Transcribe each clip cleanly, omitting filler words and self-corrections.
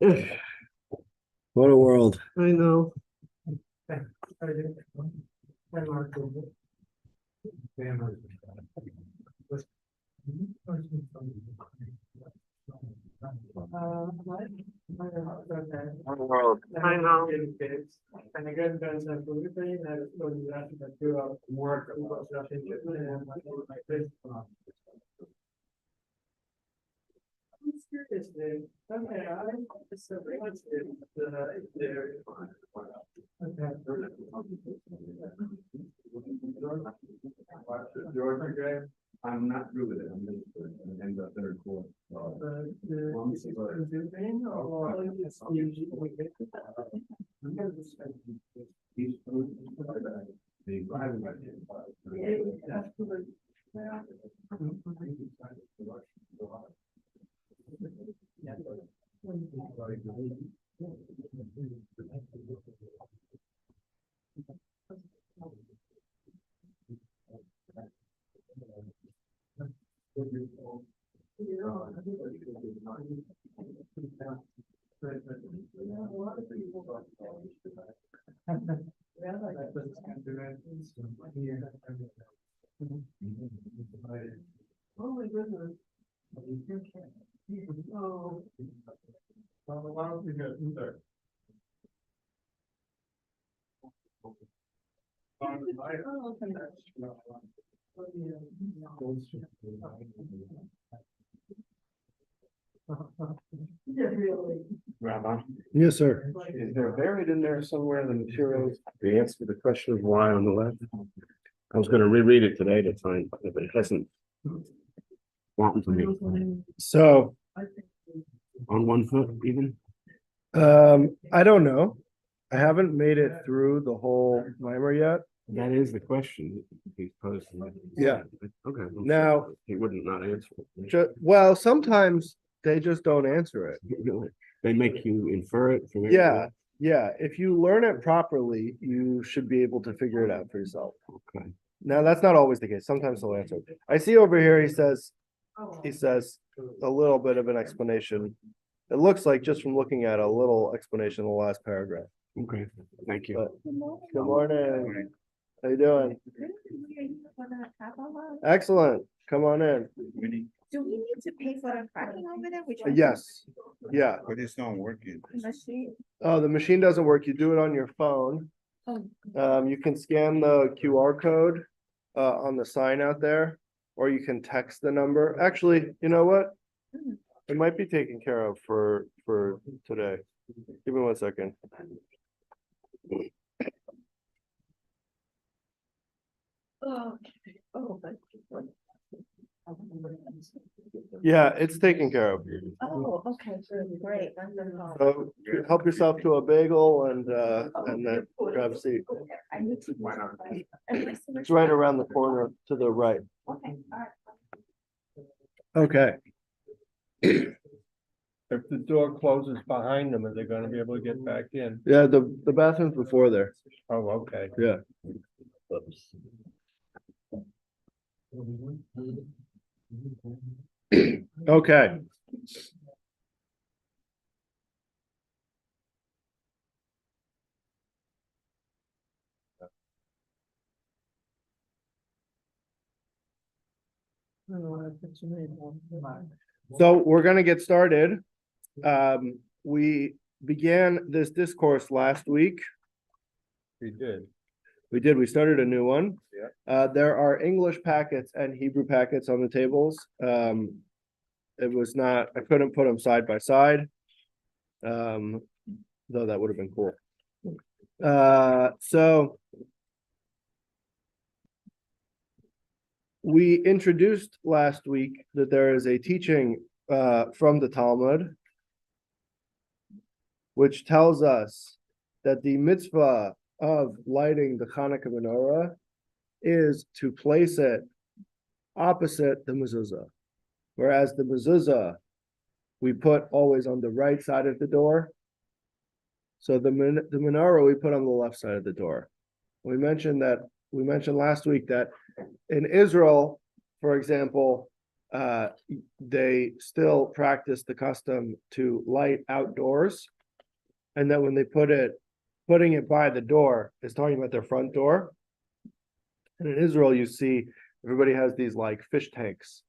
What a world. I know. What a world. I know. And again, guys, I'm everything that was after that do work. Okay, Georgia game, I'm not through with it. I'm just gonna end up third quarter. Oh my goodness. Oh. Well, why don't we go there? Rabbi, Yes, sir. is there buried in there somewhere the materials? The answer to the question of why on the left. I was gonna reread it today to find, but it hasn't. Wanting to me. So, on 1 foot even? I don't know. I haven't made it through the whole mimer yet. That is the question he's posing. Yeah. Okay. Now, He wouldn't not answer it. well, sometimes they just don't answer it. They make you infer it from it. Yeah, yeah. If you learn it properly, you should be able to figure it out for yourself. Okay. Now, that's not always the case. Sometimes they'll answer it. I see over here, he says a little bit of an explanation. It looks like just from looking at a little explanation in the last paragraph. Okay, thank you. But good morning. How you doing? Kabbalah. Excellent. Come on in. Do we need to pay for the parking over there? Which Yes. Yeah. But it's not working. machine? Oh, the machine doesn't work. You do it on your phone. Oh, You can scan the QR code on the sign out there, or you can text the number. Actually, you know what? It might be taken care of for today. Give me 1 second. okay. Oh, but. Yeah, it's taken care of. Oh, okay, great. Wonderful. So help yourself to a bagel and then grab a seat. I need to. Why not? It's right around the corner to the right. Okay, all right. Okay. If the door closes behind them, are they gonna be able to get back in? Yeah, the bathroom's before there. Oh, okay. Yeah. Okay. So we're gonna get started. We began this discourse last week. We did. We started a new one. Yeah. There are English packets and Hebrew packets on the tables. It was not, I couldn't put them side by side. Though that would have been cool. So we introduced last week that there is a teaching from the Talmud, which tells us that the mitzvah of lighting the Chanukah menorah is to place it opposite the mezuzah. Whereas the mezuzah, we put always on the right side of the door. So the menorah we put on the left side of the door. We mentioned last week that in Israel, for example, they still practice the custom to light outdoors. And then when they putting it by the door is talking about their front door. And in Israel, you see everybody has these like fish tanks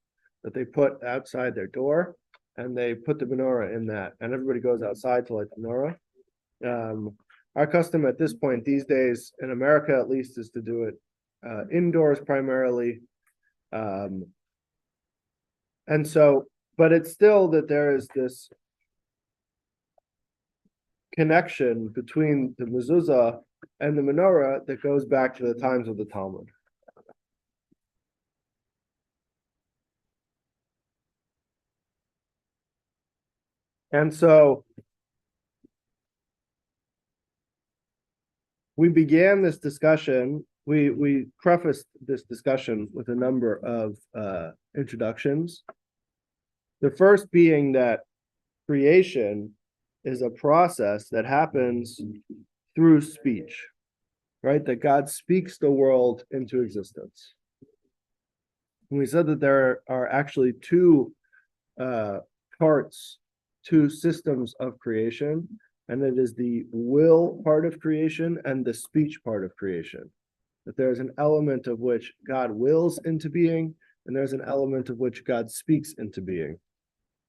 that they put outside their door, and they put the menorah in that, and everybody goes outside to light the menorah. Our custom at this point these days, in America at least, is to do it indoors primarily. And so, but it's still that there is this connection between the mezuzah and the menorah that goes back to the times of the Talmud. And so we began this discussion, we prefaced this discussion with a number of introductions. The first being that creation is a process that happens through speech, right? That God speaks the world into existence. And we said that there are actually two parts, two systems of creation, and it is the will part of creation and the speech part of creation. That there's an element of which God wills into being, and there's an element of which God speaks into being.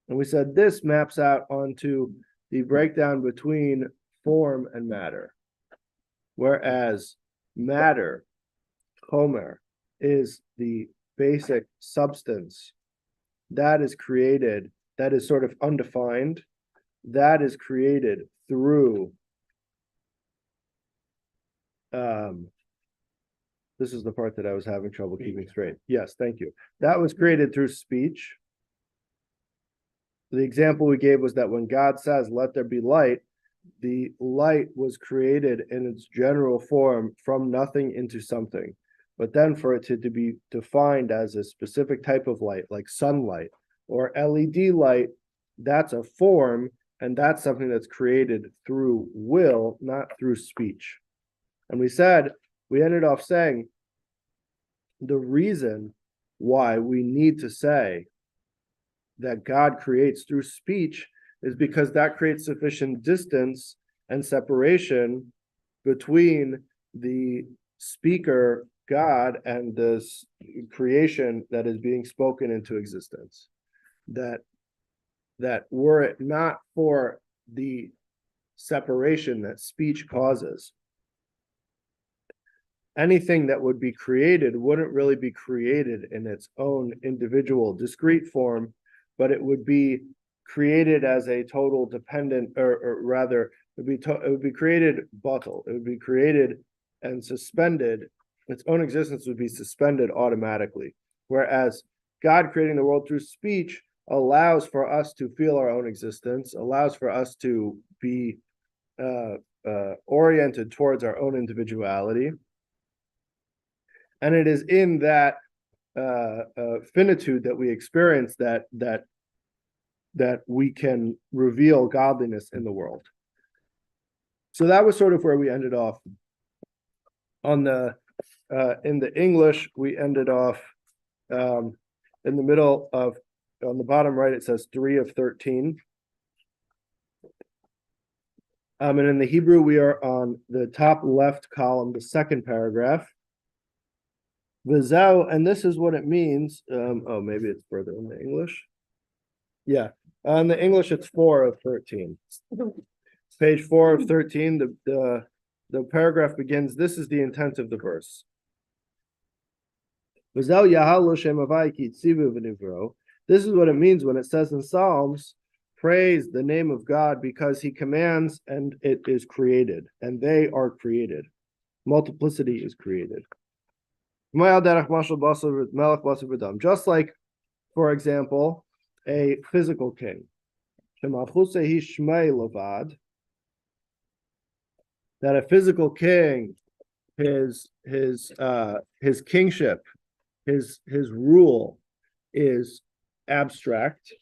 And we said this maps out onto the breakdown between form and matter. Whereas matter, chomer, is the basic substance that is created, that is sort of undefined, that is created through this is the part that I was having trouble keeping straight. Yes, thank you. That was created through speech. The example we gave was that when God says, "Let there be light," the light was created in its general form from nothing into something. But then for it to be defined as a specific type of light, like sunlight or LED light, that's a form, and that's something that's created through will, not through speech. And we ended off saying the reason why we need to say that God creates through speech is because that creates sufficient distance and separation between the speaker, God, and this creation that is being spoken into existence. That were it not for the separation that speech causes, anything that would be created wouldn't really be created in its own individual discrete form, but it would be created as a total dependent, or rather, it would be created bottle. It would be created and suspended. Its own existence would be suspended automatically. Whereas God creating the world through speech allows for us to feel our own existence, allows for us to be oriented towards our own individuality. And it is in that finitude that we experience that we can reveal godliness in the world. So that was sort of where we ended off. On the in the English, we ended off in the middle of, on the bottom right, it says 3 of 13. And in the Hebrew, we are on the top left column, the second paragraph. V'zeu, and this is what it means. Oh, maybe it's further in the English. Yeah, on the English, it's 4 of 13. Page 4 of 13, the paragraph begins, this is the intent of the verse. V'zeu yahalu shem havai ki tzivu v'nivro. This is what it means when it says in Psalms, praise the name of God because he commands and it is created, and they are created. Multiplicity is created. Just like, for example, a physical king. That a physical king, his kingship, his rule is abstract,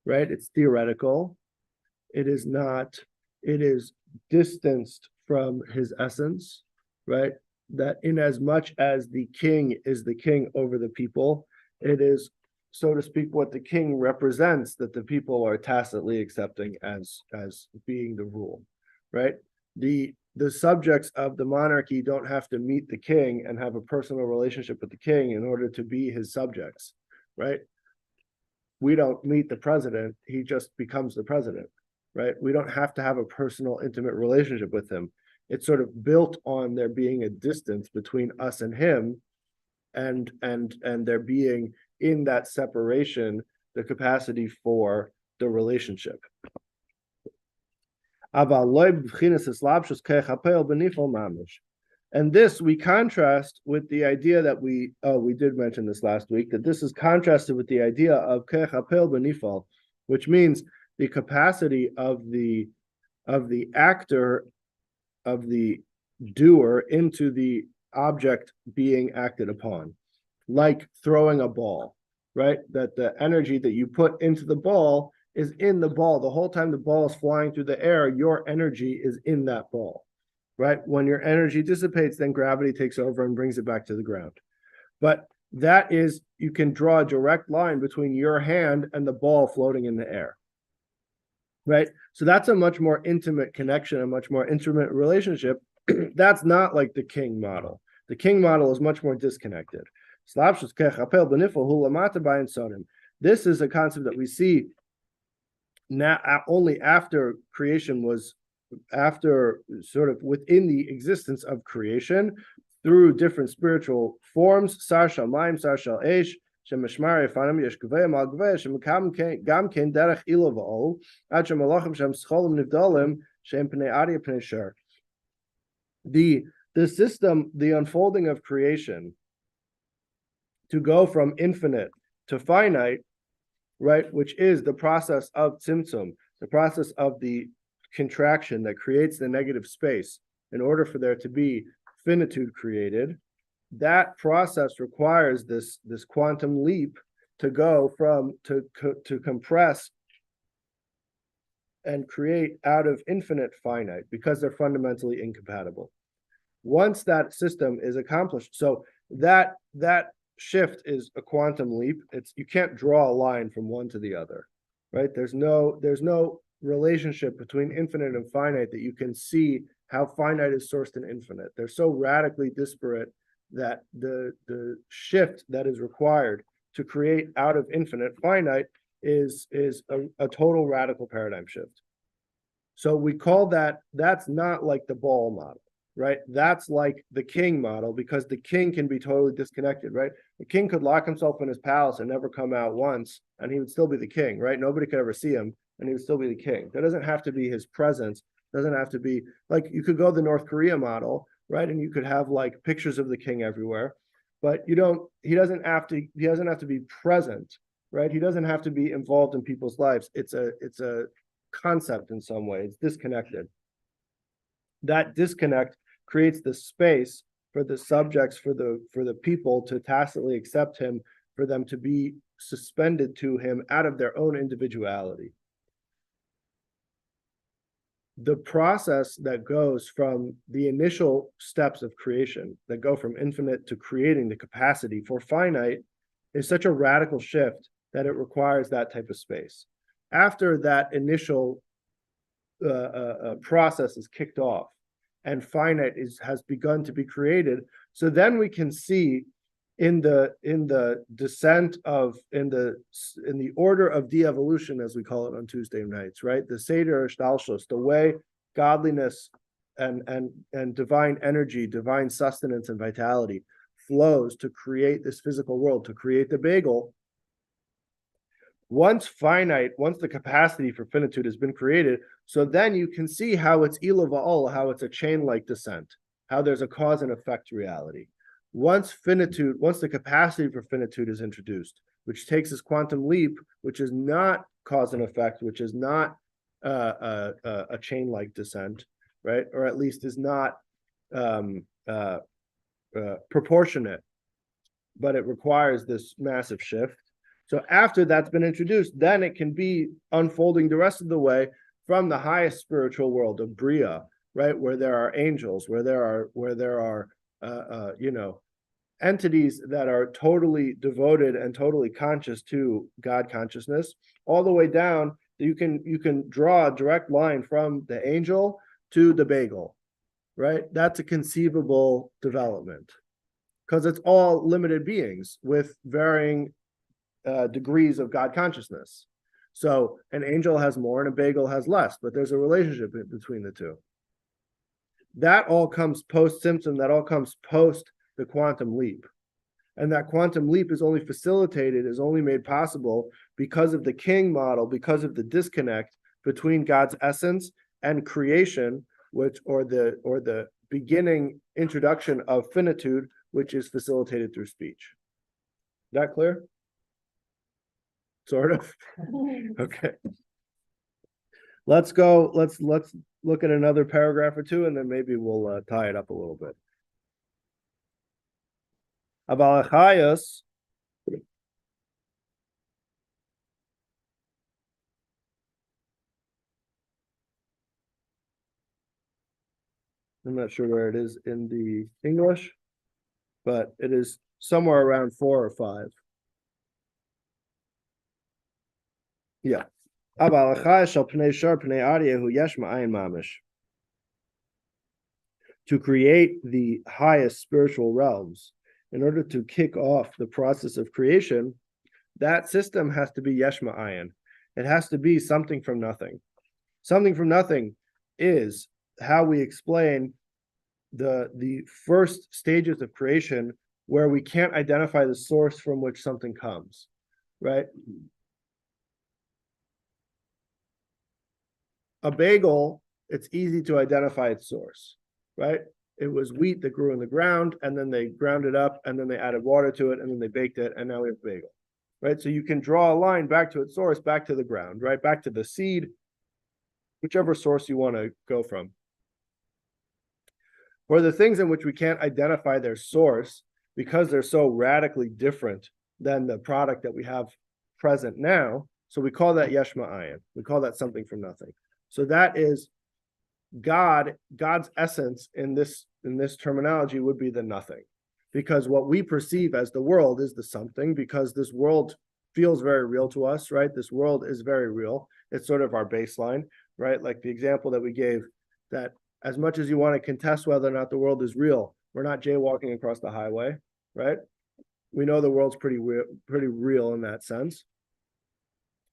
right? It's theoretical. It is not, it is distanced from his essence, right? That in as much as the king is the king over the people, it is so to speak, what the king represents that the people are tacitly accepting as being the rule, right? The subjects of the monarchy don't have to meet the king and have a personal relationship with the king in order to be his subjects, right? We don't meet the president, he just becomes the president, right? We don't have to have a personal, intimate relationship with him. It's sort of built on there being a distance between us and him, and there being in that separation the capacity for the relationship. And this we contrast with the idea that we did mention this last week, that this is contrasted with the idea of kechapel benifal, which means the capacity of the actor, of the doer, into the object being acted upon, like throwing a ball, right? That the energy that you put into the ball is in the ball. The whole time the ball is flying through the air, your energy is in that ball, right? When your energy dissipates, then gravity takes over and brings it back to the ground. But that is, you can draw a direct line between your hand and the ball floating in the air, right? So that's a much more intimate connection, a much more intimate relationship. That's not like the king model. The king model is much more disconnected. This is a concept that we see now only after creation was, after sort of within the existence of creation, through different spiritual forms, sar shal mayim, sar shal eish, shemashmar efanim yesh gvei mal gvei, shemekam gam ken derech ilo va'ol, ad shemalachim shem scholim nivdalim, shem pnei adi pnei shur. The system, the unfolding of creation, to go from infinite to finite, right, which is the process of tzimtzum, the process of the contraction that creates the negative space in order for there to be finitude created. That process requires this quantum leap to go from to compress and create out of infinite finite, because they're fundamentally incompatible. Once that system is accomplished, so that shift is a quantum leap. It's, you can't draw a line from one to the other, right? There's no relationship between infinite and finite that you can see how finite is sourced in infinite. They're so radically disparate that the shift that is required to create out of infinite finite is a total radical paradigm shift. So we call that's not like the ball model, right? That's like the king model, because the king can be totally disconnected, right? The king could lock himself in his palace and never come out once, and he would still be the king, right? Nobody could ever see him, and he would still be the king. That doesn't have to be his presence. Doesn't have to be like, you could go the North Korea model, right? And you could have like pictures of the king everywhere, but he doesn't have to be present, right? He doesn't have to be involved in people's lives. It's a concept in some way. It's disconnected. That disconnect creates the space for the subjects, for the people to tacitly accept him, for them to be suspended to him out of their own individuality. The process that goes from the initial steps of creation, that go from infinite to creating the capacity for finite, is such a radical shift that it requires that type of space. After that initial process is kicked off and finite has begun to be created, so then we can see in the descent of in the order of de-evolution, as we call it on Tuesday nights, right? The Seder Shtalshos, the way godliness and divine energy, divine sustenance and vitality flows to create this physical world, to create the bagel. Once the capacity for finitude has been created, so then you can see how it's Ila Va'ol, how it's a chain-like descent, how there's a cause and effect reality. Once the capacity for finitude is introduced, which takes this quantum leap, which is not cause and effect, which is not a chain-like descent, right? Or at least is not proportionate, but it requires this massive shift. So after that's been introduced, then it can be unfolding the rest of the way from the highest spiritual world of Bria, right, where there are angels, where there are entities that are totally devoted and totally conscious to God consciousness, all the way down. You can draw a direct line from the angel to the bagel, right? That's a conceivable development because it's all limited beings with varying degrees of God consciousness. So an angel has more and a bagel has less, but there's a relationship between the two. That all comes post-Simpson, that all comes post the quantum leap. And that quantum leap is only facilitated, is only made possible because of the king model, because of the disconnect between God's essence and creation, or the beginning introduction of finitude, which is facilitated through speech. Is that clear? Sort of. Okay. Let's look at another paragraph or two, and then maybe we'll tie it up a little bit. Abalachayas. I'm not sure where it is in the English, but it is somewhere around 4 or 5. Yeah. To create the highest spiritual realms, in order to kick off the process of creation, that system has to be yesh ma'ayin. It has to be something from nothing. Something from nothing is how we explain the first stages of creation, where we can't identify the source from which something comes, right? A bagel, it's easy to identify its source, right? It was wheat that grew in the ground, and then they ground it up, and then they added water to it, and then they baked it, and now we have a bagel, right? So you can draw a line back to its source, back to the ground, right? Back to the seed, whichever source you want to go from. For the things in which we can't identify their source, because they're so radically different than the product that we have present now, so we call that yesh ma'ayin. We call that something from nothing. So that is God's essence in this terminology would be the nothing, because what we perceive as the world is the something, because this world feels very real to us, right? This world is very real. It's sort of our baseline, right? Like the example that we gave, that as much as you want to contest whether or not the world is real, we're not jaywalking across the highway, right? We know the world's pretty real in that sense.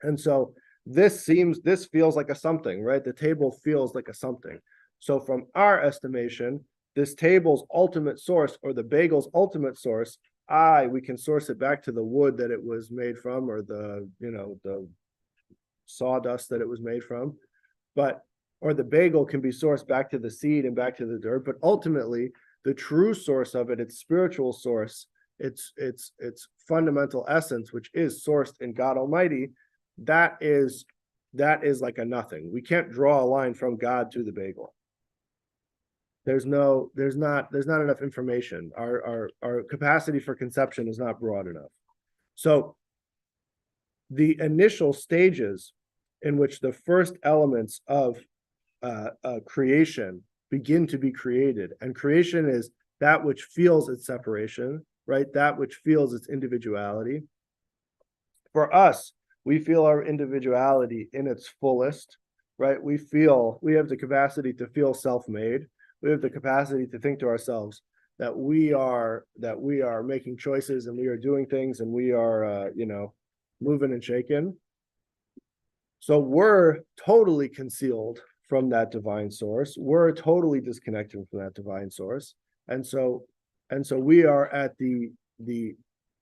And so this feels like a something, right? The table feels like a something. So from our estimation, this table's ultimate source, or the bagel's ultimate source, we can source it back to the wood that it was made from, or the sawdust that it was made from. Or the bagel can be sourced back to the seed and back to the dirt. But ultimately, the true source of it, its spiritual source, its fundamental essence, which is sourced in God Almighty, that is like a nothing. We can't draw a line from God to the bagel. There's not enough information. Our capacity for conception is not broad enough. So the initial stages in which the first elements of creation begin to be created, and creation is that which feels its separation, right? That which feels its individuality. For us, we feel our individuality in its fullest, right? We have the capacity to feel self-made. We have the capacity to think to ourselves that we are making choices, and we are doing things, and we are moving and shaking. So we're totally concealed from that divine source. We're totally disconnected from that divine source. And so we are at the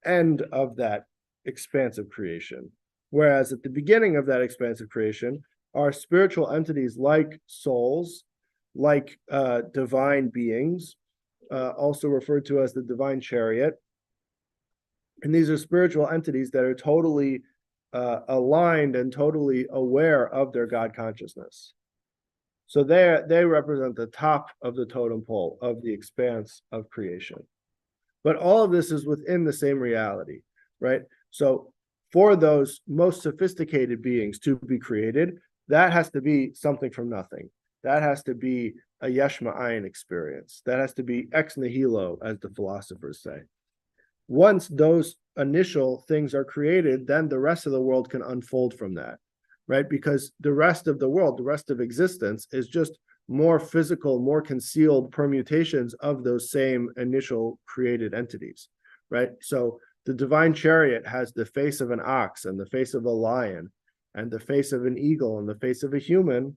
end of that expansive creation. Whereas at the beginning of that expansive creation are spiritual entities like souls, like divine beings, also referred to as the divine chariot. And these are spiritual entities that are totally aligned and totally aware of their God consciousness. So they represent the top of the totem pole of the expanse of creation. But all of this is within the same reality, right? So for those most sophisticated beings to be created, that has to be something from nothing. That has to be a yesh ma'ayin experience. That has to be ex nihilo, as the philosophers say. once those initial things are created, then the rest of the world can unfold from that, right? Because the rest of the world, the rest of existence is just more physical, more concealed permutations of those same initial created entities, right? So the divine chariot has the face of an ox and the face of a lion and the face of an eagle and the face of a human.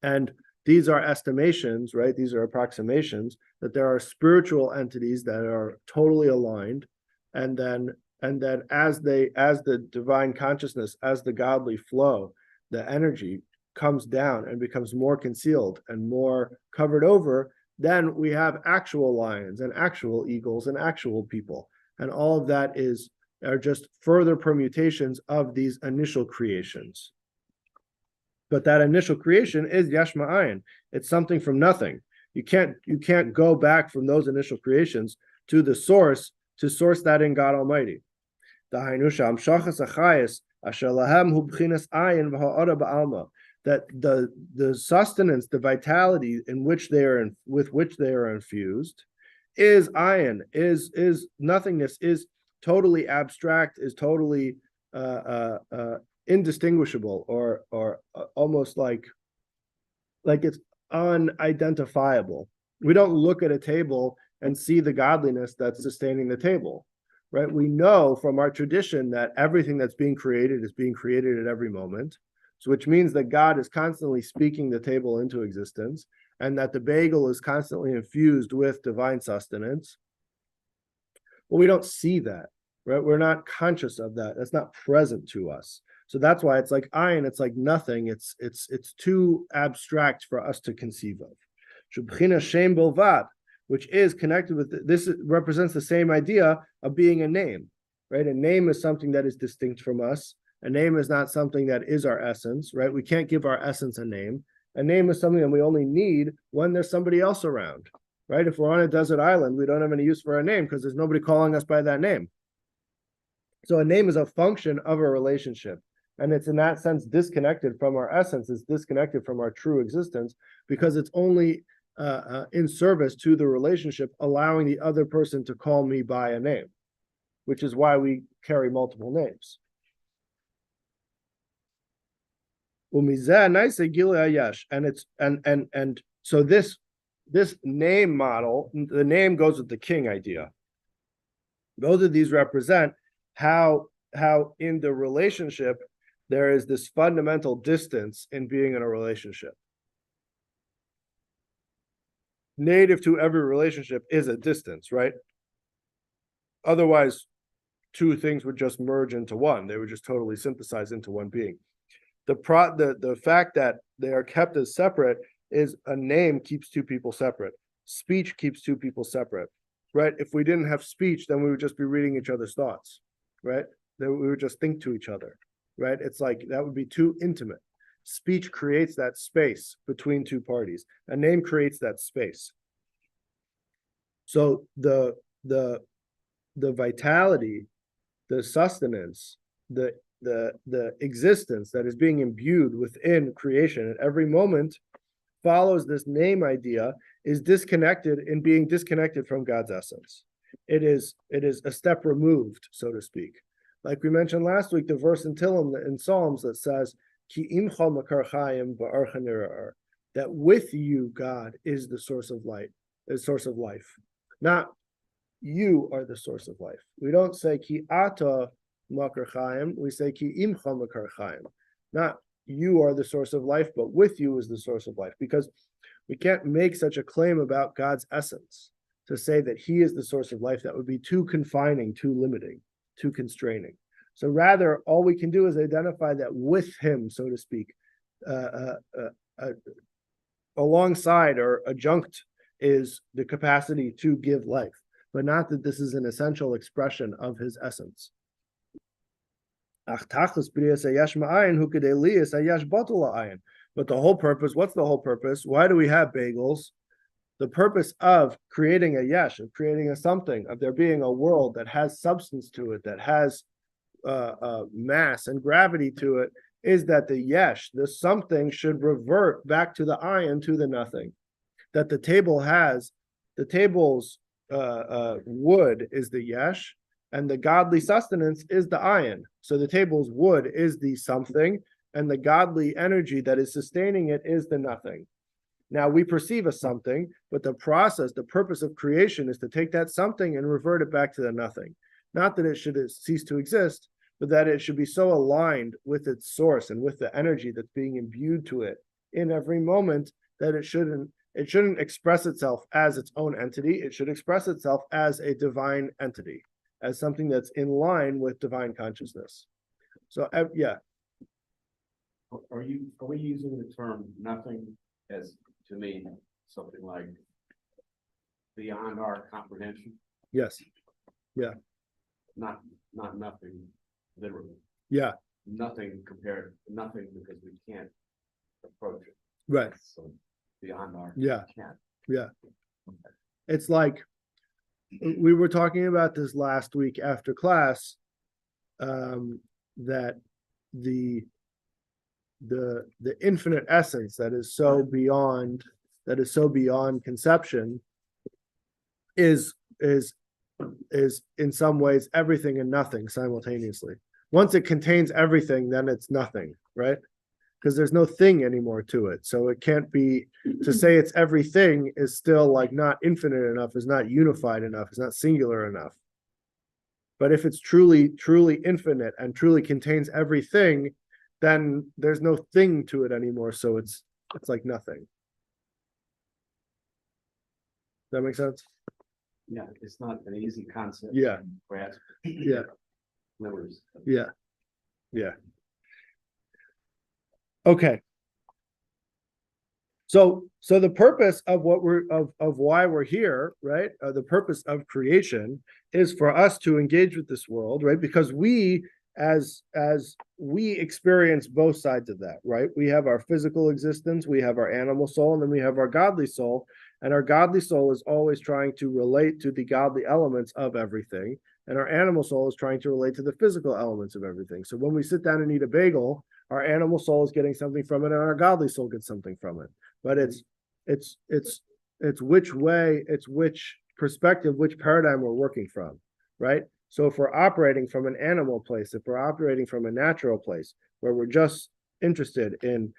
And these are estimations, right? These are approximations that there are spiritual entities that are totally aligned. And then as the divine consciousness, as the godly flow, the energy comes down and becomes more concealed and more covered over, then we have actual lions and actual eagles and actual people. And all of that are just further permutations of these initial creations. But that initial creation is Yesh Ma'ayin. It's something from nothing. You can't go back from those initial creations to the source, to source that in God Almighty. That the sustenance, the vitality in which with which they are infused is ayin, is nothingness, is totally abstract, is totally indistinguishable, or almost like it's unidentifiable. We don't look at a table and see the godliness that's sustaining the table, right? We know from our tradition that everything that's being created is being created at every moment. So which means that God is constantly speaking the table into existence, and that the bagel is constantly infused with divine sustenance. Well, we don't see that, right? We're not conscious of that. That's not present to us. So that's why it's like ayin, it's like nothing. It's too abstract for us to conceive of. Shubchina shem bilvad, which is connected with this, represents the same idea of being a name, right? A name is something that is distinct from us. A name is not something that is our essence, right? We can't give our essence a name. A name is something that we only need when there's somebody else around, right? If we're on a desert island, we don't have any use for a name because there's nobody calling us by that name. So a name is a function of a relationship. And it's in that sense disconnected from our essence, it's disconnected from our true existence, because it's only in service to the relationship, allowing the other person to call me by a name, which is why we carry multiple names. And so this name model, the name goes with the king idea. Both of these represent how in the relationship there is this fundamental distance in being in a relationship. Native to every relationship is a distance, right? Otherwise, two things would just merge into one. They would just totally synthesize into one being. The fact that they are kept as separate is a name keeps two people separate. Speech keeps two people separate, right? If we didn't have speech, then we would just be reading each other's thoughts, right? Then we would just think to each other, right? It's like that would be too intimate. Speech creates that space between two parties. A name creates that space. So the vitality, the sustenance, the existence that is being imbued within creation at every moment follows this name idea, is disconnected in being disconnected from God's essence. It is a step removed, so to speak. Like we mentioned last week, the verse in Tehillim in Psalms that says, Ki imcha makar chayim ba'archa nira'ar, that with you, God is the source of light, the source of life. Not you are the source of life. We don't say Ki ata makar chayim, we say Ki imcha makar chayim. Not you are the source of life, but with you is the source of life. Because we can't make such a claim about God's essence to say that he is the source of life. That would be too confining, too limiting, too constraining. So rather, all we can do is identify that with him, so to speak, alongside or adjunct is the capacity to give life, but not that this is an essential expression of his essence. But the whole purpose, what's the whole purpose? Why do we have bagels? The purpose of creating a yesh, of creating a something, of there being a world that has substance to it, that has mass and gravity to it, is that the yesh, the something, should revert back to the ayin, to the nothing. That the table's wood is the yesh, and the godly sustenance is the ayin. So the table's wood is the something, and the godly energy that is sustaining it is the nothing. Now we perceive a something, but the process, the purpose of creation is to take that something and revert it back to the nothing. Not that it should cease to exist, but that it should be so aligned with its source and with the energy that's being imbued to it in every moment that it shouldn't express itself as its own entity. It should express itself as a divine entity, as something that's in line with divine consciousness. So yeah. Are we using the term nothing as, to me, something like beyond our comprehension? Yes. Yeah. Not nothing literally. Yeah. Nothing compared to nothing because we can't approach it. Right. So beyond our can't. Yeah. It's like we were talking about this last week after class, that the infinite essence that is so beyond conception is in some ways everything and nothing simultaneously. Once it contains everything, then it's nothing, right? Because there's no thing anymore to it. So it can't be, to say it's everything is still like not infinite enough, is not unified enough, is not singular enough. But if it's truly infinite and truly contains everything, then there's no thing to it anymore. So it's like nothing. Does that make sense? Yeah, it's not an easy concept. Yeah. Grasp. Yeah. Numbers. Yeah. Yeah. Okay. So the purpose of what why we're here, right? The purpose of creation is for us to engage with this world, right? Because we, as we experience both sides of that, right? We have our physical existence, we have our animal soul, and then we have our godly soul. And our godly soul is always trying to relate to the godly elements of everything. And our animal soul is trying to relate to the physical elements of everything. So when we sit down and eat a bagel, our animal soul is getting something from it, and our godly soul gets something from it. But it's which way, it's which perspective, which paradigm we're working from, right? So if we're operating from an animal place, if we're operating from a natural place, where we're just interested in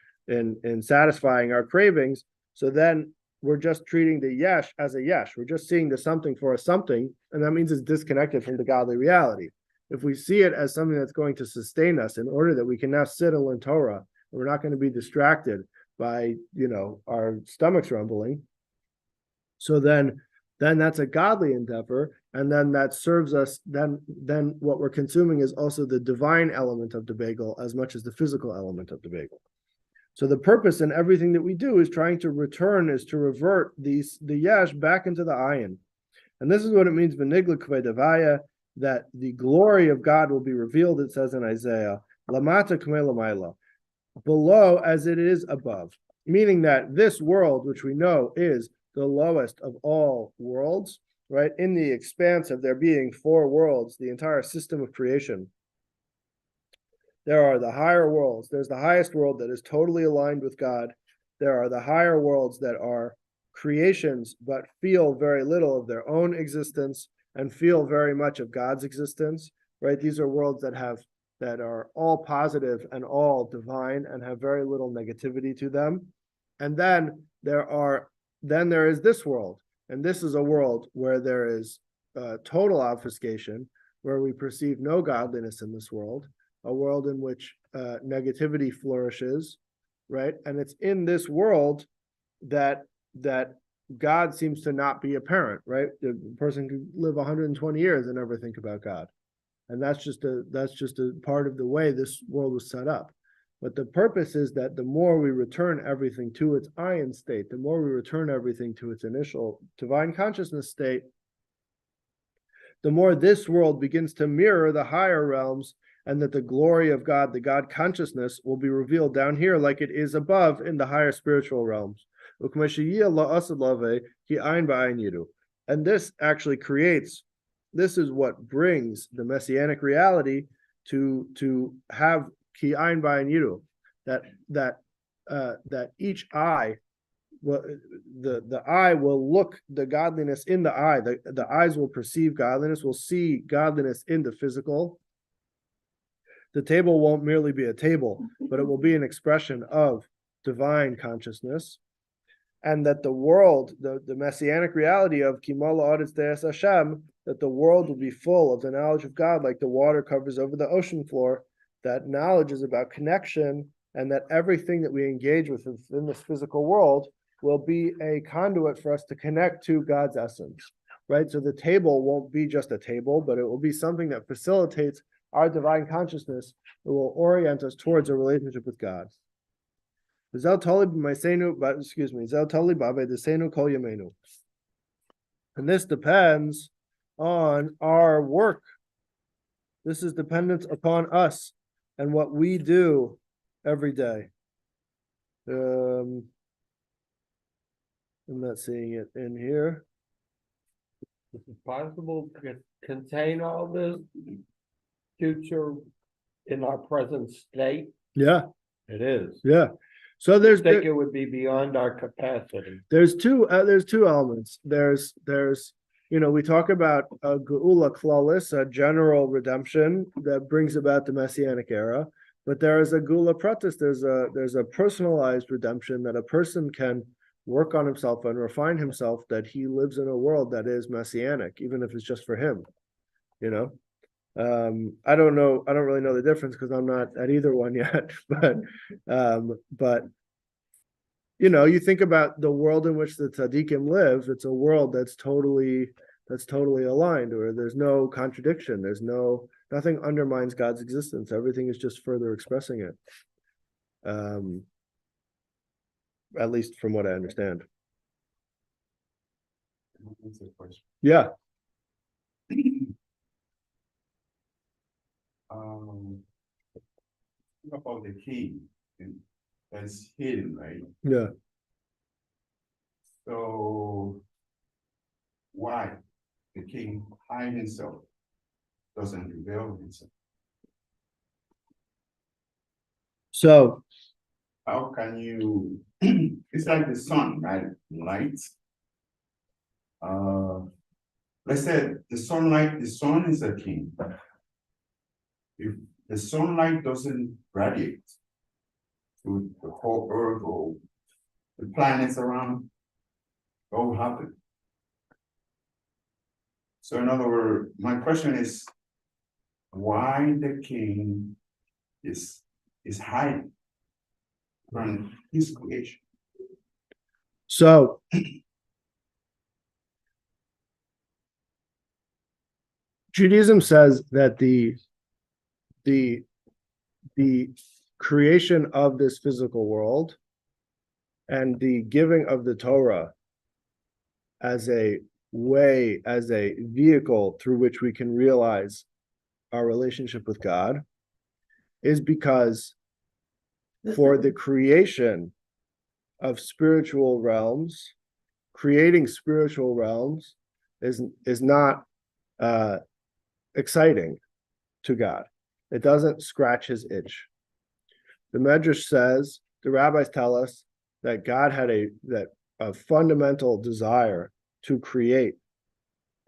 satisfying our cravings, so then we're just treating the yesh as a yesh. We're just seeing the something for a something, and that means it's disconnected from the godly reality. If we see it as something that's going to sustain us in order that we can now sit and learn Torah, and we're not going to be distracted by, our stomachs rumbling, so then that's a godly endeavor, and then that serves us. Then what we're consuming is also the divine element of the bagel as much as the physical element of the bagel. So the purpose in everything that we do is to revert the yesh back into the ayin. And this is what it means, that the glory of God will be revealed, it says in Isaiah, lamata k'mei lamayla, below as it is above. Meaning that this world, which we know is the lowest of all worlds, right? In the expanse of there being 4 worlds, the entire system of creation, there are the higher worlds. There's the highest world that is totally aligned with God. There are the higher worlds that are creations, but feel very little of their own existence and feel very much of God's existence, right? These are worlds that are all positive and all divine and have very little negativity to them. And then there is this world, and this is a world where there is total obfuscation, where we perceive no godliness in this world, a world in which negativity flourishes, right? And it's in this world that God seems to not be apparent, right? The person could live 120 years and never think about God. And that's just a part of the way this world was set up. But the purpose is that the more we return everything to its ayin state, the more we return everything to its initial divine consciousness state, the more this world begins to mirror the higher realms, and that the glory of God, the God consciousness, will be revealed down here like it is above in the higher spiritual realms. And this actually this is what brings the messianic reality to have ki ayin b'ayin yiru, that each eye the eye will look the godliness in the eye. The eyes will perceive godliness, will see godliness in the physical. The table won't merely be a table, but it will be an expression of divine consciousness. And that the world, the messianic reality of Kimala Audits Deus Hashem, that the world will be full of the knowledge of God, like the water covers over the ocean floor. That knowledge is about connection, and that everything that we engage with in this physical world will be a conduit for us to connect to God's essence, right? So the table won't be just a table, but it will be something that facilitates our divine consciousness. It will orient us towards a relationship with God. And this depends on our work. This is dependent upon us and what we do every day. I'm not seeing it in here. Is it possible to contain all this future in our present state? Yeah, It is. yeah. So I there's think it would be beyond our capacity. there's two elements. There's we talk about a geula klalis, a general redemption that brings about the messianic era, but there is a geula pratis. There's a personalized redemption that a person can work on himself and refine himself, that he lives in a world that is messianic, even if it's just for him. I don't really know the difference because I'm not at either one yet, but you think about the world in which the tzaddikim live. It's a world that's totally aligned, where there's no contradiction. Nothing undermines God's existence. Everything is just further expressing it. At least from what I understand. That's a question. Yeah. About the king that's hidden, right? Yeah. So why the king hide himself, doesn't reveal himself? So How can you, it's like the sun, right? Light. Let's say the sun is a king. If the sunlight doesn't radiate to the whole earth or the planets around, what will happen? So in other words, my question is, why the king is hiding from his creation? So Judaism says that the creation of this physical world and the giving of the Torah as a way, as a vehicle through which we can realize our relationship with God is because for the creation of spiritual realms, creating spiritual realms is not exciting to God. It doesn't scratch his itch. The Medrash says, the rabbis tell us that God had a fundamental desire to create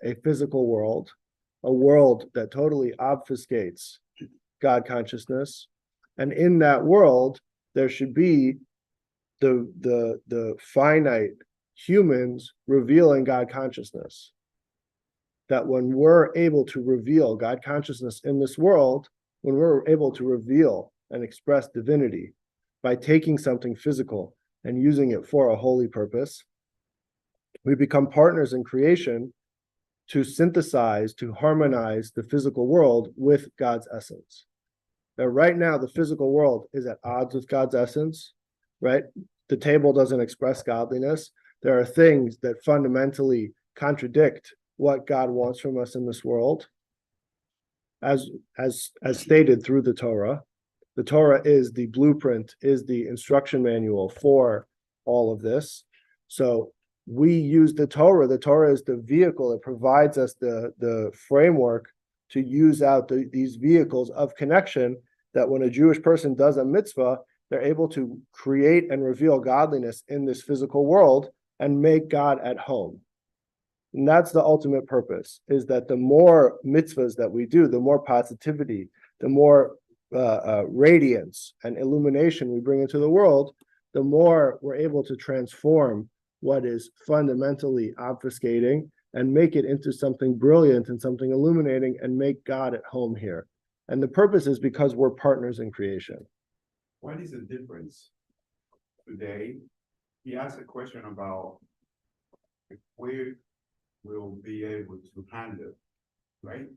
a physical world, a world that totally obfuscates God consciousness. And in that world, there should be the finite humans revealing God consciousness. That when we're able to reveal God consciousness in this world, when we're able to reveal and express divinity by taking something physical and using it for a holy purpose, we become partners in creation to synthesize, to harmonize the physical world with God's essence. Now, right now, the physical world is at odds with God's essence, right? The table doesn't express godliness. There are things that fundamentally contradict what God wants from us in this world, as stated through the Torah. The Torah is the blueprint, is the instruction manual for all of this. So we use the Torah. The Torah is the vehicle. It provides us the framework to use out these vehicles of connection, that when a Jewish person does a mitzvah, they're able to create and reveal godliness in this physical world and make God at home. And that's the ultimate purpose, is that the more mitzvahs that we do, the more positivity, the more radiance and illumination we bring into the world, the more we're able to transform what is fundamentally obfuscating and make it into something brilliant and something illuminating and make God at home here. And the purpose is because we're partners in creation. What is the difference today? He asked a question about if we will be able to handle, right?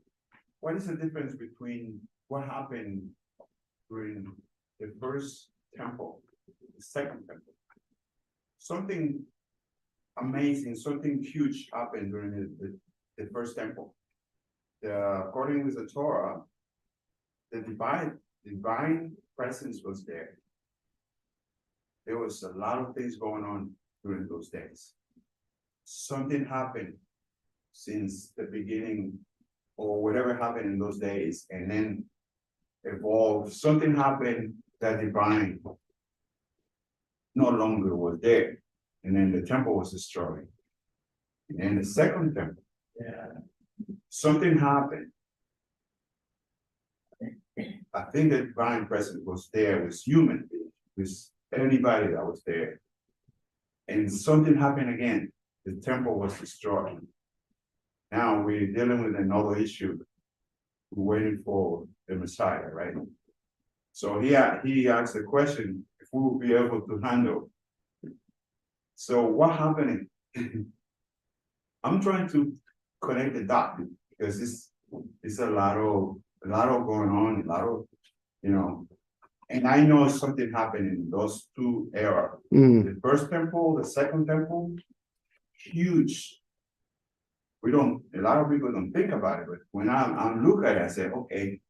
What is the difference between what happened during the first temple, the second temple? Something amazing, something huge happened during the first temple. According with the Torah, the divine presence was there. There was a lot of things going on during those days. Something happened since the beginning, or whatever happened in those days, and then evolved. Something happened that divine no longer was there, and then the temple was destroyed. And then the second temple, something happened. I think the divine presence was there, was human, was anybody that was there. And something happened again. The temple was destroyed. Now we're dealing with another issue. We're waiting for the Messiah, right? So he asked the question if we will be able to handle. So what happened? I'm trying to connect the dots because it's a lot of going on, a lot of, and I know something happened in those two eras. The first temple, the second temple, huge. A lot of people don't think about it, but when I'm looking at it, I say, okay,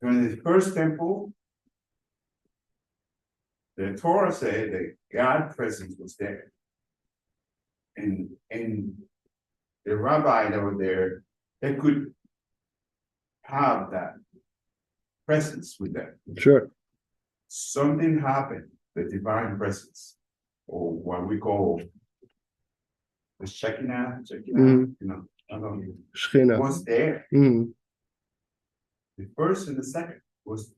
during the first temple, the Torah said that God's presence was there. And the rabbi that were there, they could have that presence with them. Sure. Something happened, the divine presence, or what we call the Shekinah, Shechina. was there. Mm. The first and the second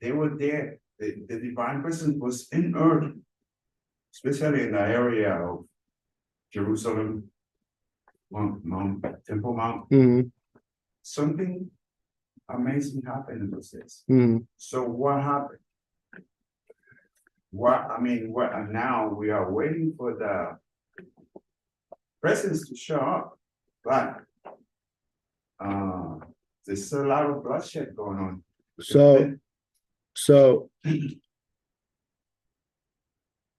they were there. The divine presence was in earth, especially in the area of Jerusalem, Temple Mount. Mm. Something amazing happened in those days. Mm. So what happened? Now we are waiting for the presence to show up, but there's a lot of bloodshed going on. So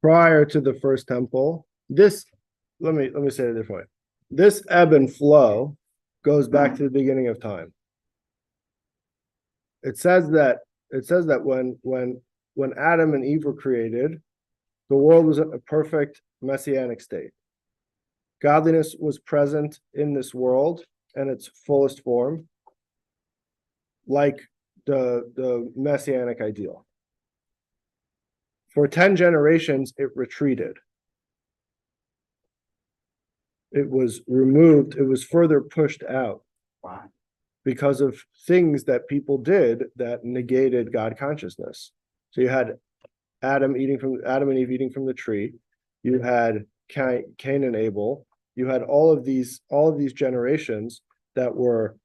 prior to the first temple, let me say it a different way. This ebb and flow goes back to the beginning of time. It says that when Adam and Eve were created, the world was in a perfect messianic state. Godliness was present in this world in its fullest form, like the messianic ideal. For 10 generations, it retreated. It was removed, it was further pushed out. Why? Because of things that people did that negated God consciousness. So you had Adam and Eve eating from the tree. You had Cain and Abel. You had all of these generations that were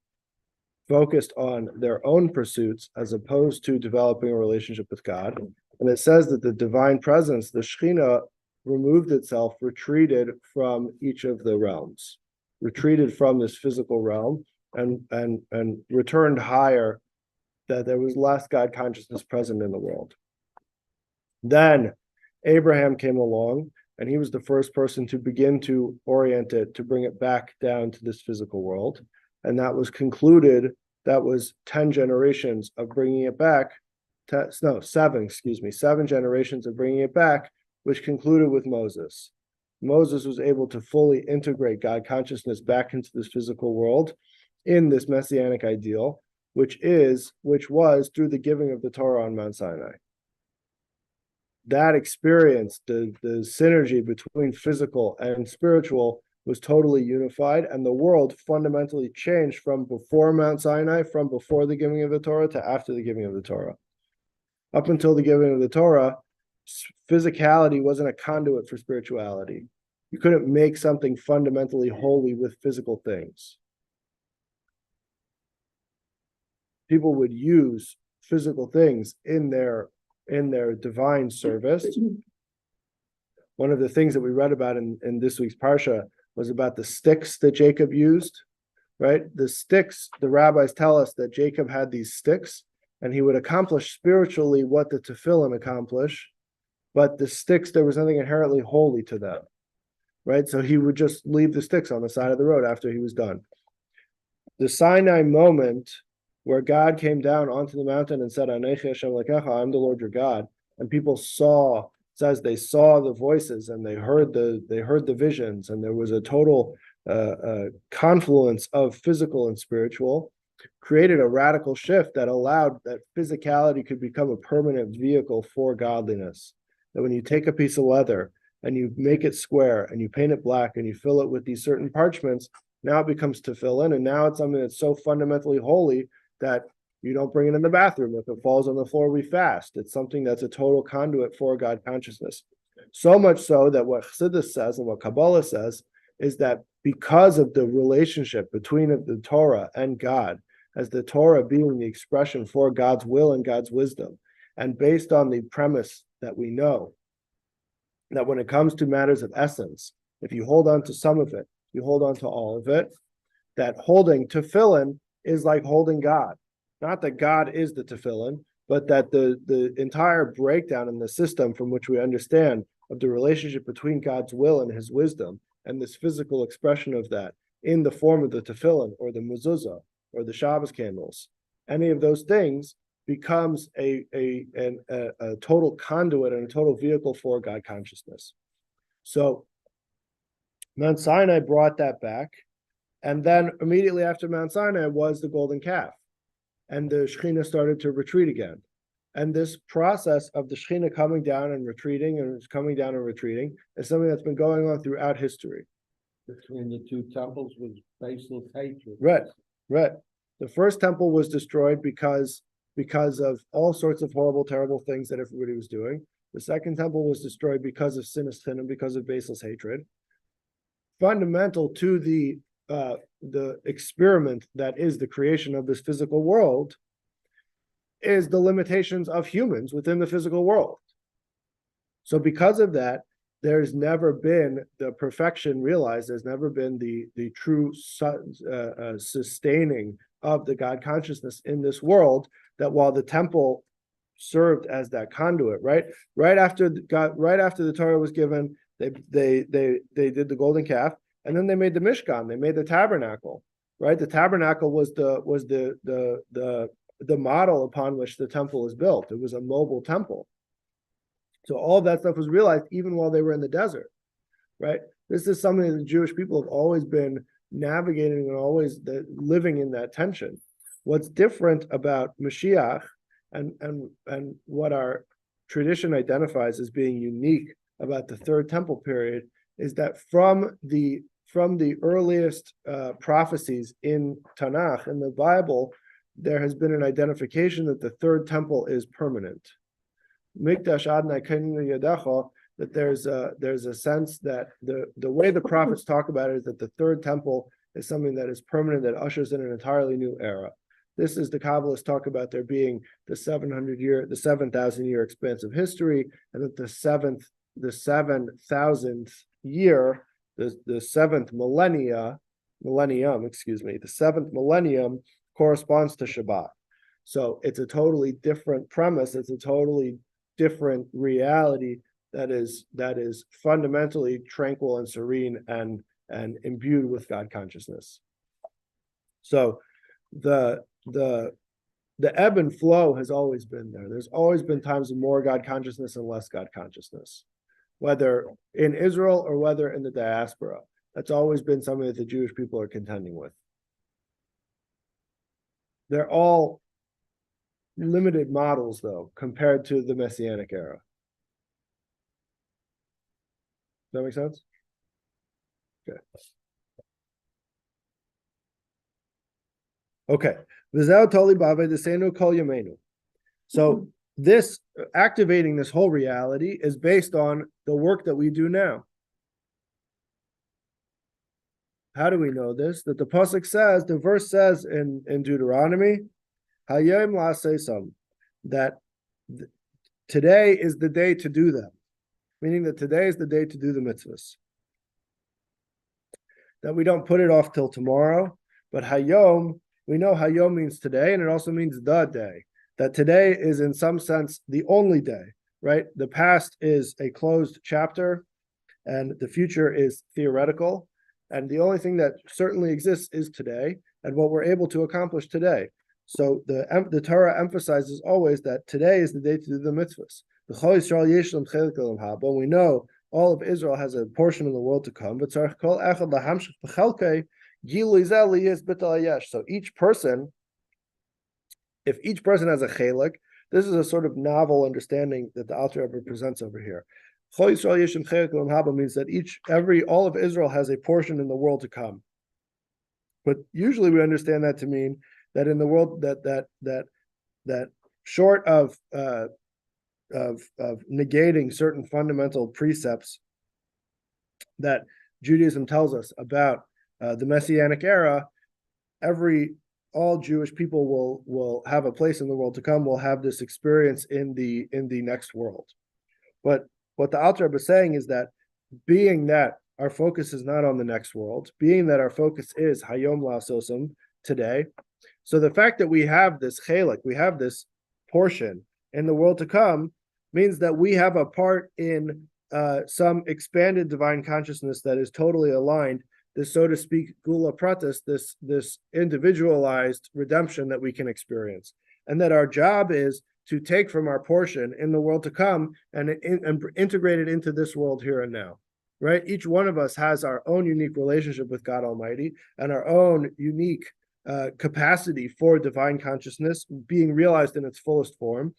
focused on their own pursuits as opposed to developing a relationship with God. And it says that the divine presence, the Shekhinah, removed itself, retreated from each of the realms, retreated from this physical realm, and returned higher, that there was less God consciousness present in the world. Then Abraham came along, and he was the first person to begin to orient it, to bring it back down to this physical world. And that was concluded, that was 10 generations of bringing it back, 7 generations of bringing it back, which concluded with Moses. Moses was able to fully integrate God consciousness back into this physical world in this messianic ideal, which was through the giving of the Torah on Mount Sinai. that experience, the synergy between physical and spiritual was totally unified, and the world fundamentally changed from before Mount Sinai, from before the giving of the Torah to after the giving of the Torah. Up until the giving of the Torah, physicality wasn't a conduit for spirituality. You couldn't make something fundamentally holy with physical things. People would use physical things in their divine service. One of the things that we read about in this week's Parsha was about the sticks that Jacob used, right? The sticks, the rabbis tell us that Jacob had these sticks and he would accomplish spiritually what the tefillin accomplish, but the sticks, there was nothing inherently holy to them, right? So he would just leave the sticks on the side of the road after he was done. The Sinai moment where God came down onto the mountain and said, Anechi Hashem Lekecha, I'm the Lord your God, and people saw, it says they saw the voices and they heard the visions, and there was a total confluence of physical and spiritual, created a radical shift that allowed that physicality could become a permanent vehicle for godliness. That when you take a piece of leather and you make it square and you paint it black and you fill it with these certain parchments, now it becomes tefillin, and now it's something that's so fundamentally holy that you don't bring it in the bathroom. If it falls on the floor, we fast. It's something that's a total conduit for God consciousness. So much so that what Chassidus says and what Kabbalah says is that because of the relationship between the Torah and God, as the Torah being the expression for God's will and God's wisdom, and based on the premise that we know that when it comes to matters of essence, if you hold on to some of it, you hold on to all of it, that holding tefillin is like holding God. Not that God is the tefillin, but that the entire breakdown in the system from which we understand of the relationship between God's will and his wisdom, and this physical expression of that in the form of the tefillin or the mezuzah or the Shabbos candles, any of those things becomes a total conduit and a total vehicle for God consciousness. So Mount Sinai brought that back. And then immediately after Mount Sinai was the golden calf. And the Shekhinah started to retreat again. And this process of the Shekhinah coming down and retreating and coming down and retreating is something that's been going on throughout history. Between the two temples was baseless hatred. Right. The first temple was destroyed because of all sorts of horrible, terrible things that everybody was doing. The second temple was destroyed because of sinas and because of baseless hatred. Fundamental to the experiment that is the creation of this physical world is the limitations of humans within the physical world. So because of that, there's never been the perfection realized. There's never been the true sustaining of the God consciousness in this world, that while the temple served as that conduit, right after the Torah was given, they did the golden calf. And then they made the Mishkan, they made the tabernacle, right? The tabernacle was the model upon which the temple is built. It was a mobile temple. So all of that stuff was realized even while they were in the desert, right? This is something that the Jewish people have always been navigating and always living in that tension. What's different about Mashiach and what our tradition identifies as being unique about the third temple period is that from the earliest prophecies in Tanakh, in the Bible, there has been an identification that the third temple is permanent. Mikdash Adonai Kenu Yadecha, that there's a sense that the way the prophets talk about it is that the third temple is something that is permanent, that ushers in an entirely new era. This is the Kabbalists talk about there being the 7,000-year expanse of history, and that the 7,000th year, the seventh millennium, the seventh millennium corresponds to Shabbat. So it's a totally different premise. It's a totally different reality that is fundamentally tranquil and serene and imbued with God consciousness. So the ebb and flow has always been there. There's always been times of more God consciousness and less God consciousness, whether in Israel or whether in the diaspora. That's always been something that the Jewish people are contending with. They're all limited models, though, compared to the Messianic era. that make sense? Okay. Okay. V'zeh toli b'avei desenu kol yameinu. So this activating this whole reality is based on the work that we do now. How do we know this? That the pasuk says, the verse says in Deuteronomy, Hayom la'asesam, that today is the day to do them, meaning that today is the day to do the mitzvahs. That we don't put it off till tomorrow, but Hayom, we know Hayom means today, and it also means the day. That today is in some sense the only day, right? The past is a closed chapter, and the future is theoretical. And the only thing that certainly exists is today and what we're able to accomplish today. So the Torah emphasizes always that today is the day to do the mitzvahs. We know all of Israel has a portion in the world to come. So each person, if each person has a chelik, this is a sort of novel understanding that the Alter Rebbe presents over here. Means that all of Israel has a portion in the world to come. But usually we understand that to mean that in the world that short of negating certain fundamental precepts that Judaism tells us about the Messianic era, all Jewish people will have a place in the world to come, will have this experience in the next world. But what the Alter Rebbe is saying is that being that our focus is not on the next world, being that our focus is Hayom La'asosam, today, so the fact that we have this chelik, we have this portion in the world to come, means that we have a part in some expanded divine consciousness that is totally aligned, this, so to speak, gula pratis, this individualized redemption that we can experience. And that our job is to take from our portion in the world to come and integrate it into this world here and now, right? Each one of us has our own unique relationship with God Almighty and our own unique capacity for divine consciousness being realized in its fullest form.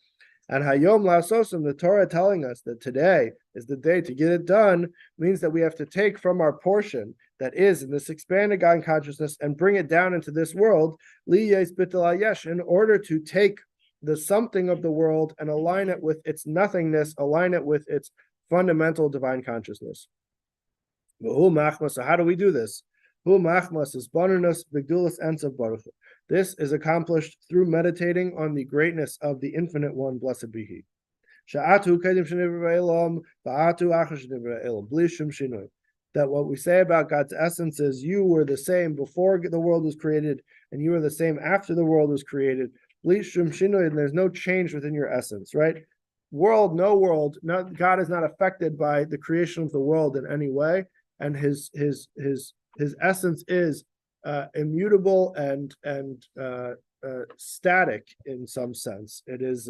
And Hayom La'asosam, the Torah telling us that today is the day to get it done, means that we have to take from our portion that is in this expanded God consciousness and bring it down into this world, in order to take the something of the world and align it with its nothingness, align it with its fundamental divine consciousness. So how do we do this? This is accomplished through meditating on the greatness of the Infinite One, blessed be He. That what we say about God's essence is you were the same before the world was created, and you are the same after the world was created. And there's no change within your essence, right? God is not affected by the creation of the world in any way, and his essence is immutable and static in some sense. It is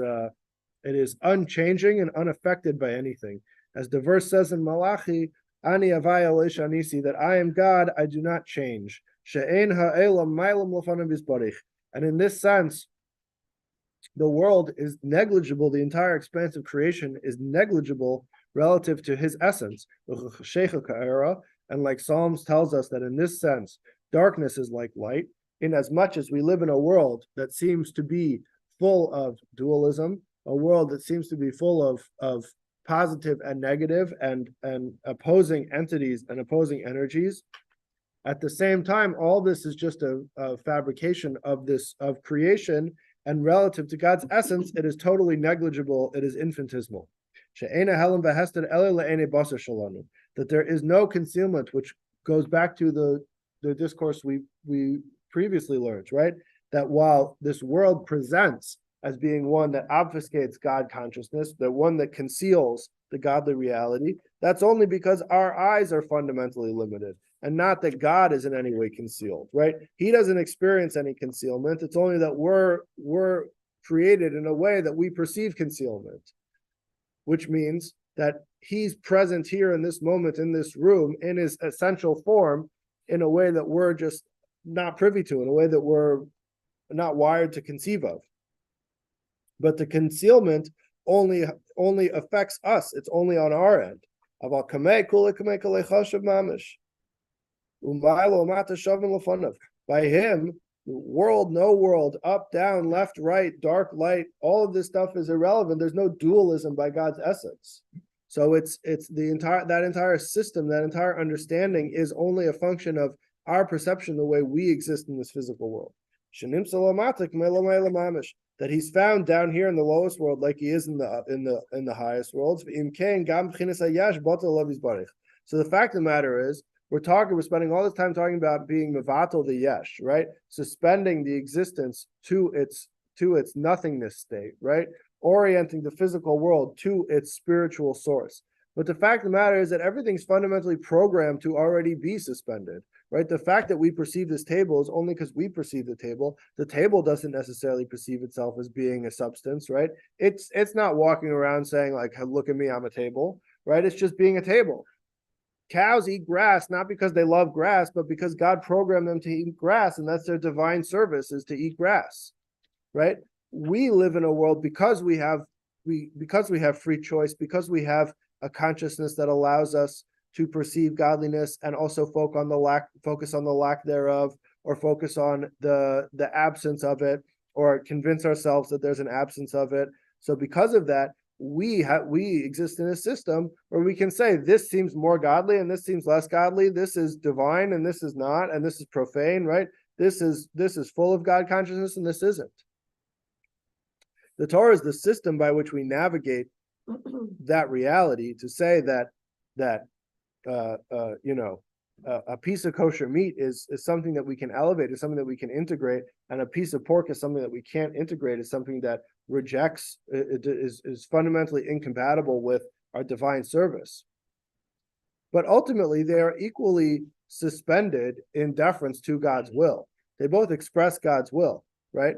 unchanging and unaffected by anything. As the verse says in Malachi, Ani avaya leishanisi, that I am God, I do not change. She'ein ha'elam mailam l'fanav yisbarich. And in this sense, the world is negligible. The entire expanse of creation is negligible relative to his essence. And like Psalms tells us that in this sense, darkness is like light, in as much as we live in a world that seems to be full of dualism, a world that seems to be full of positive and negative and opposing entities and opposing energies. At the same time, all this is just a fabrication of creation, and relative to God's essence, it is totally negligible. It is infinitesimal. That there is no concealment, which goes back to the discourse we previously learned, right? That while this world presents as being one that obfuscates God consciousness, the one that conceals the godly reality, that's only because our eyes are fundamentally limited, and not that God is in any way concealed, right? He doesn't experience any concealment. It's only that we're created in a way that we perceive concealment, which means that he's present here in this moment, in this room, in his essential form, in a way that we're just not privy to, in a way that we're not wired to conceive of. But the concealment only affects us. It's only on our end. Aval kamei kule kamei kule chashav mamish. Umaylo mata shavim lefonav. By him, world, no world, up, down, left, right, dark, light, all of this stuff is irrelevant. There's no dualism by God's essence. So it's the entire system, that entire understanding is only a function of our perception, the way we exist in this physical world. That he's found down here in the lowest world, like he is in the highest worlds. So the fact of the matter is, we're spending all this time talking about being mevatel the yesh, right? Suspending the existence to its nothingness state, right? Orienting the physical world to its spiritual source. But the fact of the matter is that everything's fundamentally programmed to already be suspended, right? The fact that we perceive this table is only because we perceive the table. The table doesn't necessarily perceive itself as being a substance, right? It's not walking around saying like, look at me, I'm a table, right? It's just being a table. Cows eat grass, not because they love grass, but because God programmed them to eat grass, and that's their divine service, is to eat grass, right? We live in a world because we have free choice, because we have a consciousness that allows us to perceive godliness and also focus on the lack thereof, or focus on the absence of it, or convince ourselves that there's an absence of it. So because of that, we exist in a system where we can say this seems more godly and this seems less godly, this is divine and this is not, and this is profane, right? This is full of God consciousness and this isn't. The Torah is the system by which we navigate that reality, to say that a piece of kosher meat is something that we can elevate, is something that we can integrate, and a piece of pork is something that we can't integrate, is something that rejects, is fundamentally incompatible with our divine service. But ultimately, they are equally suspended in deference to God's will. They both express God's will, right?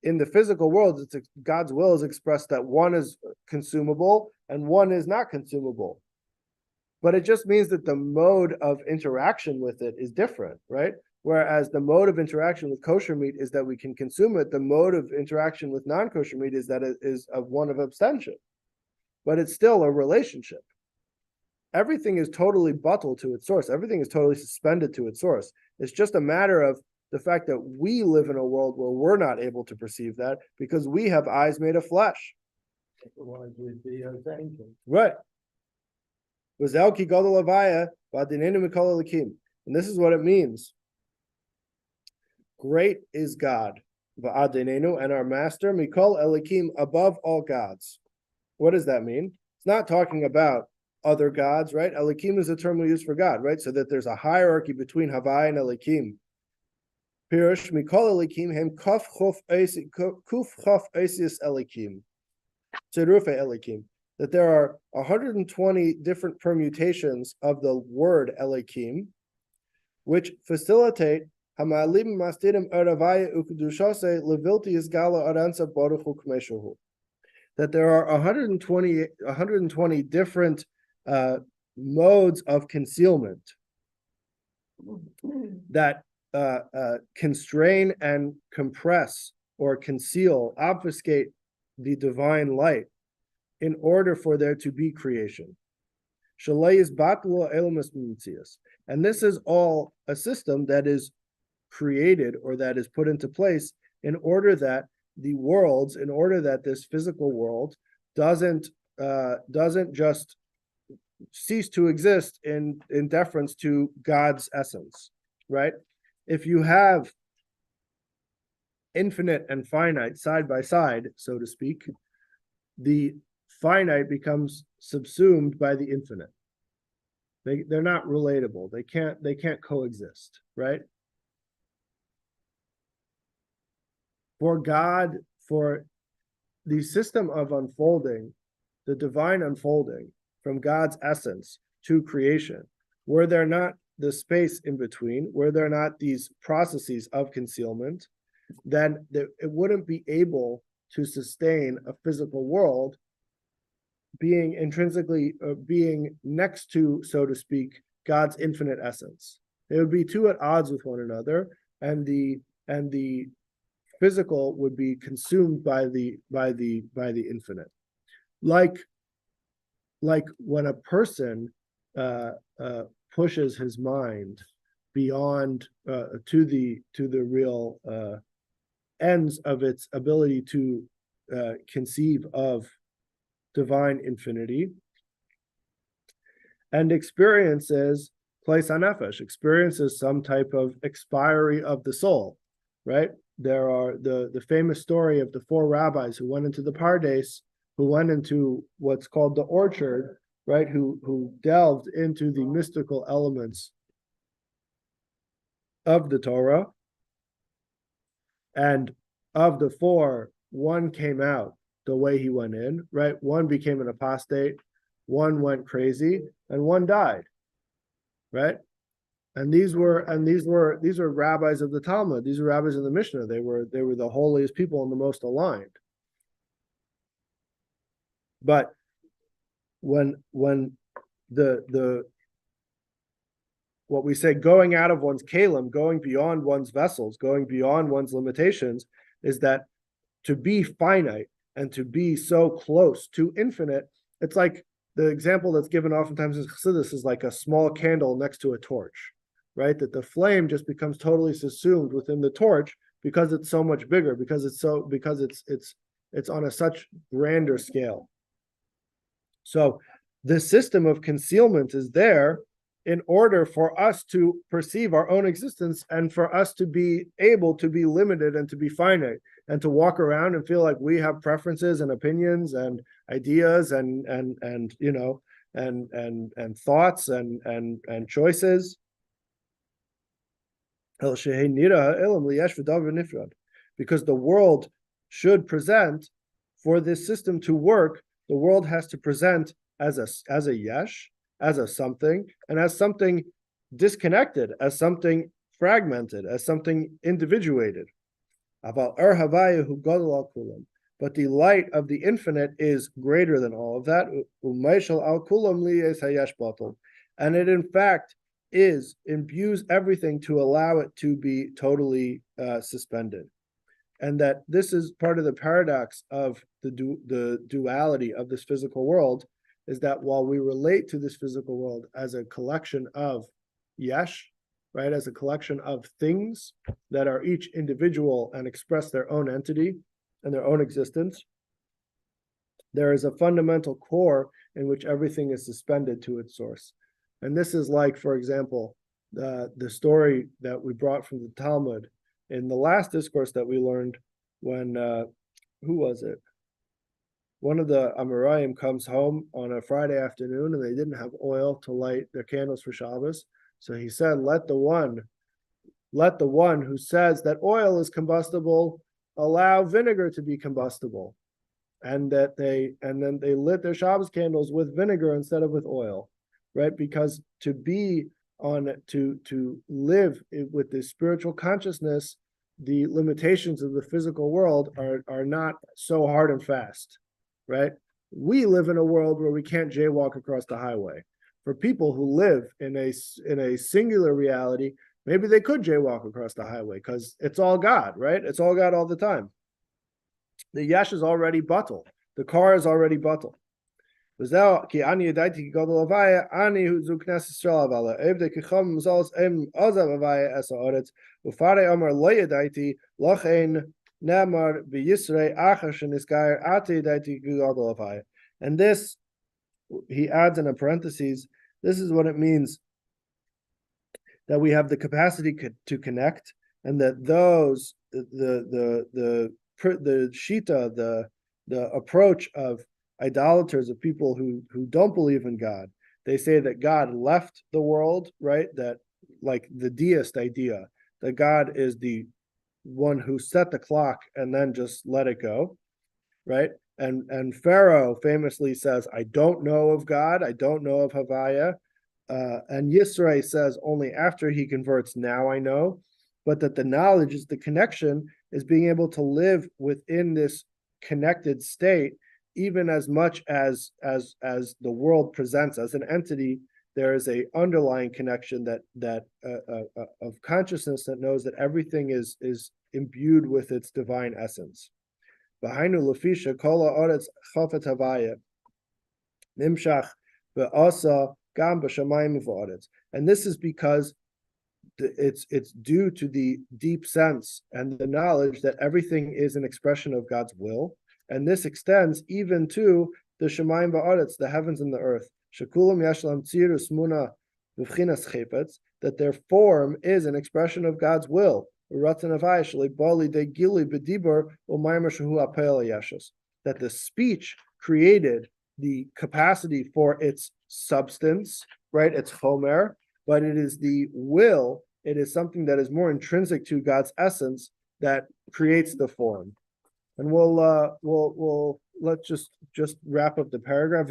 In the physical world, God's will is expressed that one is consumable and one is not consumable. But it just means that the mode of interaction with it is different, right? Whereas the mode of interaction with kosher meat is that we can consume it. The mode of interaction with non-kosher meat is that it is one of abstention. But it's still a relationship. Everything is totally bottled to its source. Everything is totally suspended to its source. It's just a matter of the fact that we live in a world where we're not able to perceive that because we have eyes made of flesh. Right. And this is what it means. Great is God, and our master, Mikol Elikim, above all gods. What does that mean? It's not talking about other gods, right? Elikim is a term we use for God, right? So that there's a hierarchy between Havai and Elikim. Pirush Mikol Elikim hem kuf chaf esis Elikim. Tzerufe Elikim. That there are 120 different permutations of the word Elikim, which facilitate Hamalim Mastidim Eravaya Ukudushase Levilti Isgala Aransa Baruchu Kmeshuhu. That there are 120 different modes of concealment that constrain and compress or conceal, obfuscate the divine light in order for there to be creation. And this is all a system that is created or that is put into place in order that this physical world doesn't just cease to exist in deference to God's essence, right? If you have infinite and finite side by side, so to speak, the finite becomes subsumed by the infinite. They're not relatable. They can't coexist, right? For God, for the system of unfolding, the divine unfolding from God's essence to creation, were there not the space in between, were there not these processes of concealment, then it wouldn't be able to sustain a physical world being intrinsically being next to, so to speak, God's infinite essence. They would be two at odds with one another, and the physical would be consumed by the infinite. Like like when a person pushes his mind beyond to the real ends of its ability to conceive of divine infinity, and experiences place hanefesh, experiences some type of expiry of the soul, right? There are the famous story of the four rabbis who went into the Pardes, who went into what's called the orchard, right? Who delved into the mystical elements of the Torah. And of the four, one came out the way he went in, right? One became an apostate, one went crazy, and one died, right? And these were rabbis of the Talmud. These were rabbis of the Mishnah. They were the holiest people and the most aligned. But when the what we say, going out of one's kalim, going beyond one's vessels, going beyond one's limitations, is that to be finite and to be so close to infinite, it's like the example that's given oftentimes in Chassidus is like a small candle next to a torch, right? That the flame just becomes totally subsumed within the torch because it's so much bigger, because it's on a such grander scale. So the system of concealment is there in order for us to perceive our own existence and for us to be able to be limited and to be finite and to walk around and feel like we have preferences and opinions and ideas and thoughts and choices. Because the world should present, for this system to work, the world has to present as a yesh, as a something, and as something disconnected, as something fragmented, as something individuated. But the light of the infinite is greater than all of that. And it in fact imbues everything to allow it to be totally suspended. And that this is part of the paradox of the duality of this physical world, is that while we relate to this physical world as a collection of yesh, right, as a collection of things that are each individual and express their own entity and their own existence, there is a fundamental core in which everything is suspended to its source. And this is like, for example, the story that we brought from the Talmud in the last discourse that we learned when, who was it? One of the Amoraim comes home on a Friday afternoon and they didn't have oil to light their candles for Shabbos. So he said, let the one who says that oil is combustible allow vinegar to be combustible. And then they lit their Shabbos candles with vinegar instead of with oil, right? Because to live with this spiritual consciousness, the limitations of the physical world are not so hard and fast. Right? We live in a world where we can't jaywalk across the highway. For people who live in a singular reality, maybe they could jaywalk across the highway because it's all God, right? It's all God all the time. The yesh is already bottle. The car is already bottle. And this, he adds in a parentheses, this is what it means that we have the capacity to connect, and that those the shita, the approach of idolaters, of people who don't believe in God, they say that God left the world, right? That, like the deist idea, that God is the one who set the clock and then just let it go, right? And Pharaoh famously says, I don't know of God, I don't know of Havaya. And Yisrael says only after he converts, now I know. But that the knowledge is the connection, is being able to live within this connected state, even as much as the world presents as an entity. There is a underlying connection that of consciousness that knows that everything is imbued with its divine essence. Nimshach ve'asa gam b'shamayim v'aretz. And this is because it's due to the deep sense and the knowledge that everything is an expression of God's will, and this extends even to the Shemayim va'aretz, the heavens and the earth. Shekulam yashlam tzirus muna v'chinas chepetz, that their form is an expression of God's will. That the speech created the capacity for its substance, right? It's chomer, but it is the will. It is something that is more intrinsic to God's essence that creates the form. And we'll let's just wrap up the paragraph.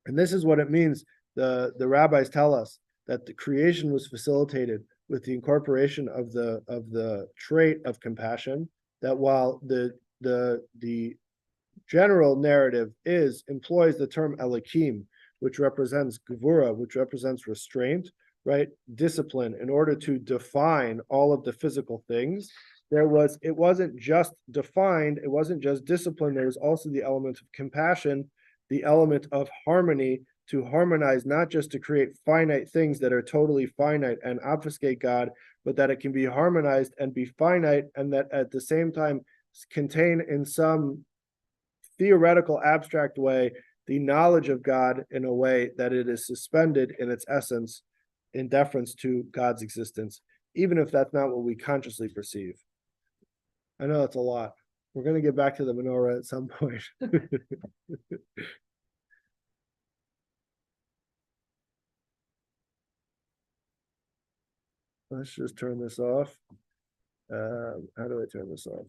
And this is what it means. The rabbis tell us that the creation was facilitated with the incorporation of the trait of compassion. That while the general narrative employs the term Elokim, which represents gevura, which represents restraint, right? Discipline, in order to define all of the physical things. It wasn't just defined, it wasn't just discipline, there was also the element of compassion, the element of harmony, to harmonize, not just to create finite things that are totally finite and obfuscate God, but that it can be harmonized and be finite, and that at the same time contain in some theoretical abstract way the knowledge of God in a way that it is suspended in its essence in deference to God's existence, even if that's not what we consciously perceive. I know it's a lot. We're going to get back to the menorah at some point. Let's just turn this off. How do I turn this off?